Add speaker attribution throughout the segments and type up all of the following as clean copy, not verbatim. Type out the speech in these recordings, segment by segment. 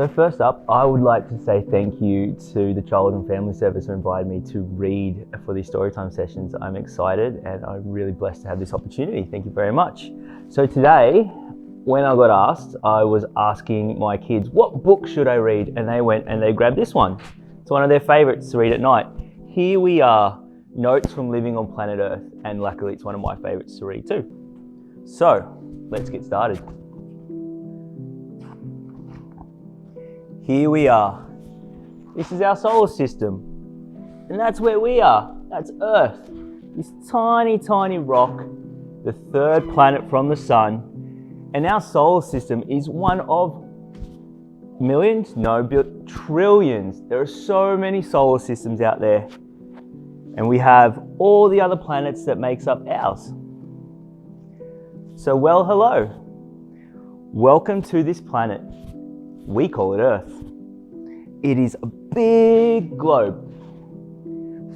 Speaker 1: So first up, I would like to say thank you to the Child and Family Service who invited me to read for these storytime sessions. I'm excited and I'm really blessed to have this opportunity. Thank you very much. So today, when I got asked, I was asking my kids, what book should I read? And they went and they grabbed this one. It's one of their favorites to read at night. Here we are, Notes from Living on Planet Earth. And luckily it's one of my favorites to read too. So let's get started. Here we are. This is our solar system. And that's where we are. That's Earth. This tiny, tiny rock, the third planet from the sun. And our solar system is one of millions? No, trillions. There are so many solar systems out there. And we have all the other planets that makes up ours. So, well, hello. Welcome to this planet. We call it Earth. It is a big globe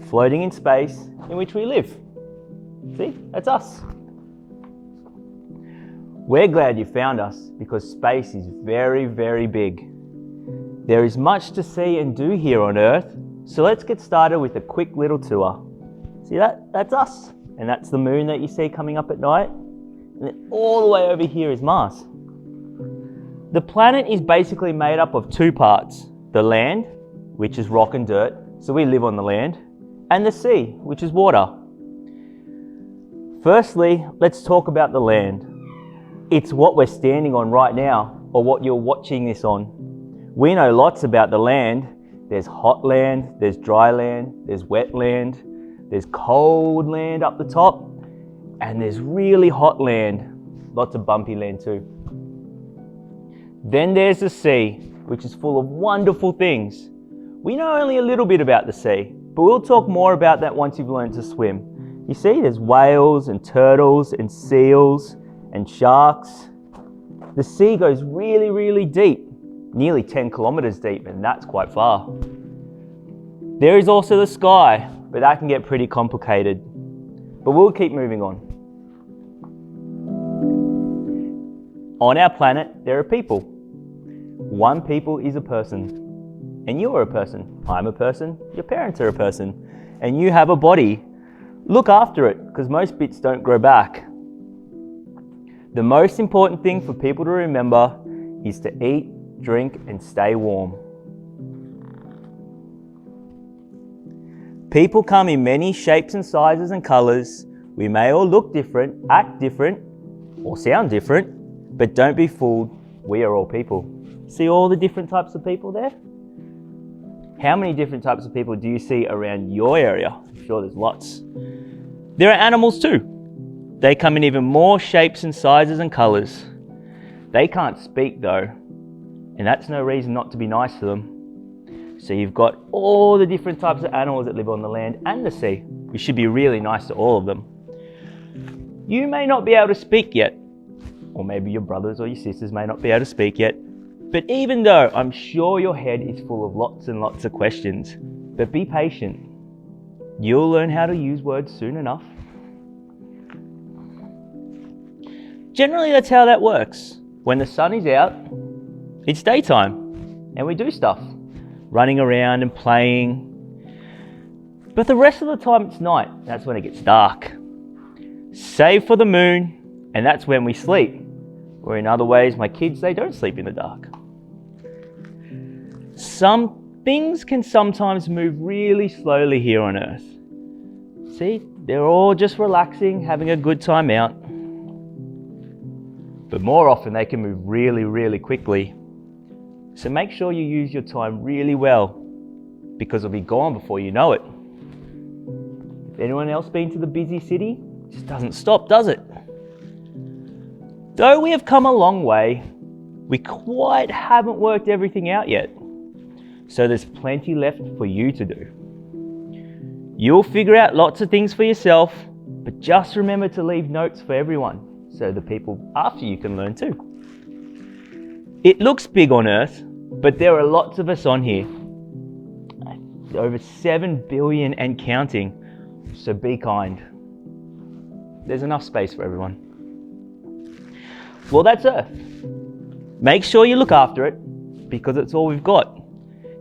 Speaker 1: floating in space in which we live. See, that's us. We're glad you found us because space is very, very big. There is much to see and do here on Earth, so let's get started with a quick little tour. See that? That's us. And that's the moon that you see coming up at night. And then all the way over here is Mars. The planet is basically made up of two parts. The land, which is rock and dirt, so we live on the land, and the sea, which is water. Firstly, let's talk about the land. It's what we're standing on right now, or what you're watching this on. We know lots about the land. There's hot land, there's dry land, there's wet land, there's cold land up the top, and there's really hot land, lots of bumpy land too. Then there's the sea, which is full of wonderful things. We know only a little bit about the sea, but we'll talk more about that once you've learned to swim. You see, there's whales and turtles and seals and sharks. The sea goes really, really deep, nearly 10 kilometers deep, and that's quite far. There is also the sky, but that can get pretty complicated. But we'll keep moving on. On our planet, there are people. One people is a person, and you're a person. I'm a person, your parents are a person, and you have a body. Look after it, because most bits don't grow back. The most important thing for people to remember is to eat, drink, and stay warm. People come in many shapes and sizes and colors. We may all look different, act different, or sound different, but don't be fooled, we are all people. See all the different types of people there? How many different types of people do you see around your area? I'm sure there's lots. There are animals too. They come in even more shapes and sizes and colors. They can't speak though, and that's no reason not to be nice to them. So you've got all the different types of animals that live on the land and the sea. You should be really nice to all of them. You may not be able to speak yet, or maybe your brothers or your sisters may not be able to speak yet. But even though I'm sure your head is full of lots and lots of questions, but be patient. You'll learn how to use words soon enough. Generally, that's how that works. When the sun is out, it's daytime, and we do stuff, running around and playing. But the rest of the time it's night. That's when it gets dark. Save for the moon, and that's when we sleep. Or in other ways, my kids, they don't sleep in the dark. Some things can sometimes move really slowly here on Earth. See, they're all just relaxing, having a good time out. But more often they can move really, really quickly. So make sure you use your time really well, because it'll be gone before you know it. If anyone else been to the busy city? It just doesn't stop, does it? Though we have come a long way, we quite haven't worked everything out yet. So there's plenty left for you to do. You'll figure out lots of things for yourself, but just remember to leave notes for everyone, so the people after you can learn too. It looks big on Earth, but there are lots of us on here. Over 7 billion and counting, so be kind. There's enough space for everyone. Well, that's Earth. Make sure you look after it, because it's all we've got.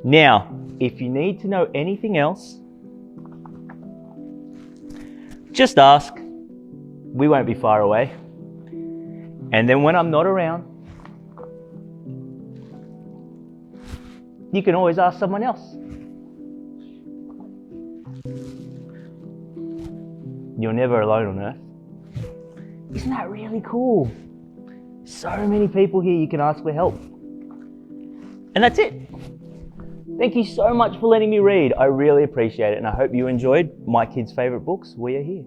Speaker 1: Now, if you need to know anything else, just ask. We won't be far away. And then when I'm not around, you can always ask someone else. You're never alone on Earth. Isn't that really cool? So many people here you can ask for help. And that's it. Thank you so much for letting me read. I really appreciate it, and I hope you enjoyed my kids' favourite books. We Are Here.